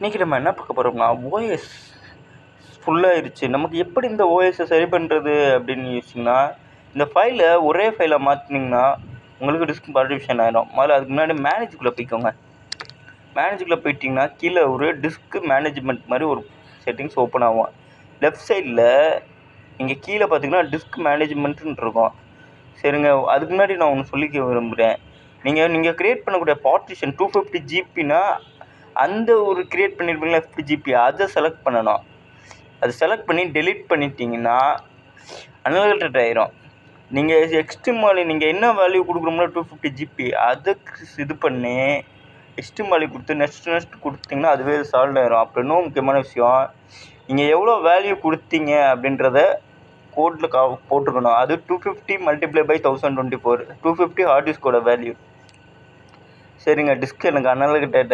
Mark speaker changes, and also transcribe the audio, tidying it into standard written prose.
Speaker 1: இன்றைக்கி நம்ம என்ன பார்க்க போகிறோம்னா ஓஎஸ் ஃபுல்லாகிருச்சு. நமக்கு எப்படி இந்த ஓஎஸை சரி பண்ணுறது அப்படின்னு யோசிச்சிங்கன்னா, இந்த ஃபைலை ஒரே ஃபைலை மாற்றினீங்கன்னா உங்களுக்கு டிஸ்க் பார்ட்டிஷன் ஆகிடும். முதல்ல அதுக்கு முன்னாடி மேனேஜுக்குள்ளே போய்க்கோங்க. மேனேஜுக்குள்ளே போயிட்டிங்கன்னா கீழே ஒரு டிஸ்க் மேனேஜ்மெண்ட் மாதிரி ஒரு செட்டிங்ஸ் ஓப்பன் ஆகும். லெஃப்ட் சைடில் இங்கே கீழே பார்த்தீங்கன்னா டிஸ்க் மேனேஜ்மெண்ட்டுன்னு இருக்கும். சரிங்க, அதுக்கு முன்னாடி நான் ஒன்று சொல்லிக்க விரும்புகிறேன். நீங்கள் க்ரியேட் பண்ணக்கூடிய பார்ட்டிஷன் 250 ஜிபின்னா அந்த ஒரு க்ரியேட் பண்ணியிருப்பீங்களா 50 ஜிபி, அதை செலக்ட் பண்ணணும். அதை செலக்ட் பண்ணி டெலீட் பண்ணிட்டீங்கன்னா அன்லிமிட்டட் ஆயிரும். நீங்கள் எக்ஸ்ட்ரீம் நீங்கள் என்ன வேல்யூ கொடுக்குறோம்னா 250 ஜிபி அதுக்கு இது பண்ணி எக்ஸ்ட்ரீம் வேல்யூ கொடுத்து நெக்ஸ்ட் கொடுத்தீங்கன்னா அதுவே சால்வ் ஆயிரும். அப்புறம் இன்னும் முக்கியமான விஷயம், நீங்கள் எவ்வளோ வேல்யூ கொடுத்தீங்க அப்படின்றத கோடில் போட்டிருக்கணும். அது 250 × 1024 250 ஹார்ட் டிஸ்கோட வேல்யூ. சரிங்க, டிஸ்க் எனக்கு அன்லிமிட்டட்